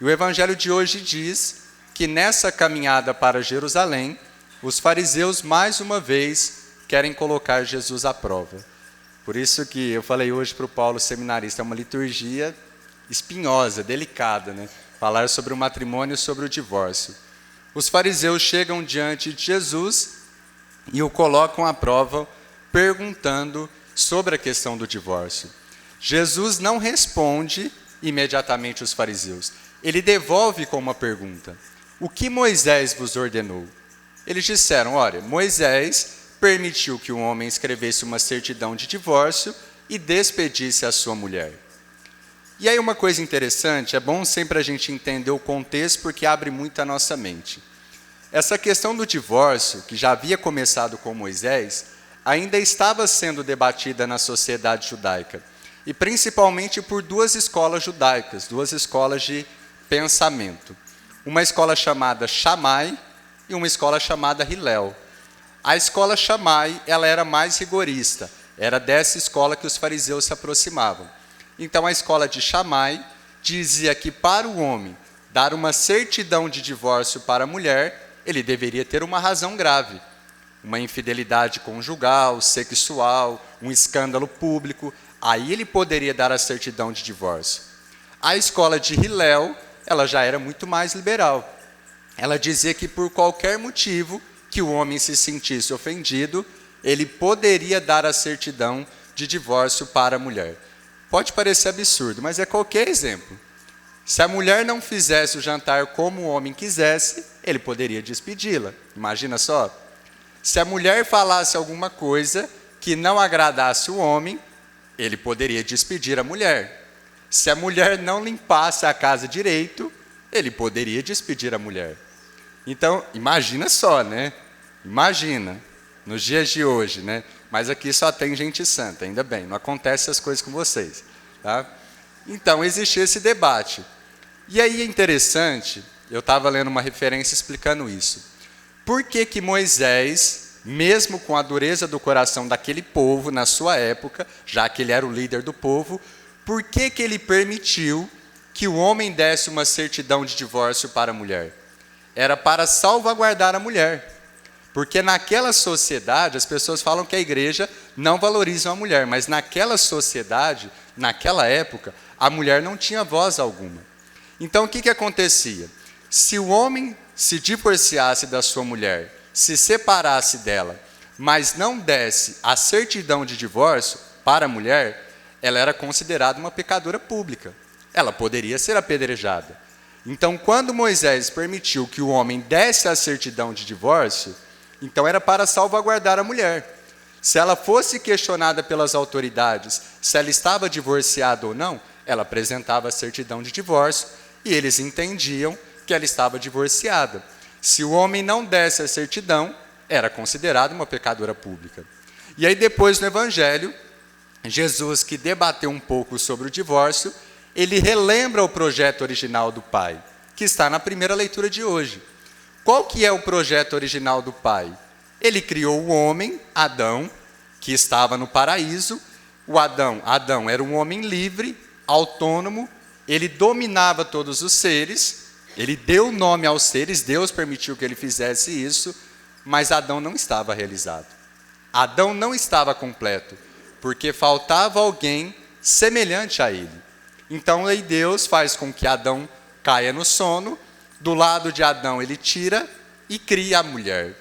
E o evangelho de hoje diz que nessa caminhada para Jerusalém, os fariseus mais uma vez querem colocar Jesus à prova. Por isso que eu falei hoje para o Paulo, seminarista, é uma liturgia espinhosa, delicada, né? Falar sobre o matrimônio e sobre o divórcio. Os fariseus chegam diante de Jesus e o colocam à prova, perguntando sobre a questão do divórcio. Jesus não responde imediatamente os fariseus. Ele devolve com uma pergunta: o que Moisés vos ordenou? Eles disseram: olha, Moisés permitiu que um homem escrevesse uma certidão de divórcio e despedisse a sua mulher. E aí uma coisa interessante, é bom sempre a gente entender o contexto, porque abre muito a nossa mente. Essa questão do divórcio, que já havia começado com Moisés, ainda estava sendo debatida na sociedade judaica, e principalmente por duas escolas judaicas, duas escolas de pensamento. Uma escola chamada Shammai e uma escola chamada Hillel. A escola Shammai, ela era mais rigorista, era dessa escola que os fariseus se aproximavam. Então a escola de Shammai dizia que para o homem dar uma certidão de divórcio para a mulher, ele deveria ter uma razão grave. Uma infidelidade conjugal, sexual, um escândalo público, aí ele poderia dar a certidão de divórcio. A escola de Hillel, ela já era muito mais liberal. Ela dizia que por qualquer motivo que o homem se sentisse ofendido, ele poderia dar a certidão de divórcio para a mulher. Pode parecer absurdo, mas é qualquer exemplo. Se a mulher não fizesse o jantar como o homem quisesse, ele poderia despedi-la. Imagina só. Se a mulher falasse alguma coisa que não agradasse o homem, ele poderia despedir a mulher. Se a mulher não limpasse a casa direito, ele poderia despedir a mulher. Então, imagina só, né? Imagina, nos dias de hoje, né? Mas aqui só tem gente santa, ainda bem, não acontece essas coisas com vocês. Tá? Então, existia esse debate. E aí é interessante, eu estava lendo uma referência explicando isso. Por que que Moisés, mesmo com a dureza do coração daquele povo na sua época, já que ele era o líder do povo, por que que ele permitiu que o homem desse uma certidão de divórcio para a mulher? Era para salvaguardar a mulher. Porque naquela sociedade, as pessoas falam que a igreja não valoriza a mulher, mas naquela sociedade, naquela época, a mulher não tinha voz alguma. Então, o que acontecia? Se o homem se divorciasse da sua mulher, se separasse dela, mas não desse a certidão de divórcio para a mulher, ela era considerada uma pecadora pública. Ela poderia ser apedrejada. Então, quando Moisés permitiu que o homem desse a certidão de divórcio, então era para salvaguardar a mulher. Se ela fosse questionada pelas autoridades se ela estava divorciada ou não, ela apresentava a certidão de divórcio e eles entendiam que ela estava divorciada. Se o homem não desse a certidão, era considerada uma pecadora pública. E aí depois no Evangelho, Jesus, que debateu um pouco sobre o divórcio, ele relembra o projeto original do Pai, que está na primeira leitura de hoje. Qual que é o projeto original do Pai? Ele criou o homem, Adão, que estava no paraíso. O Adão era um homem livre, autônomo, ele dominava todos os seres, ele deu nome aos seres, Deus permitiu que ele fizesse isso, mas Adão não estava realizado. Adão não estava completo, porque faltava alguém semelhante a ele. Então aí Deus faz com que Adão caia no sono, do lado de Adão ele tira e cria a mulher.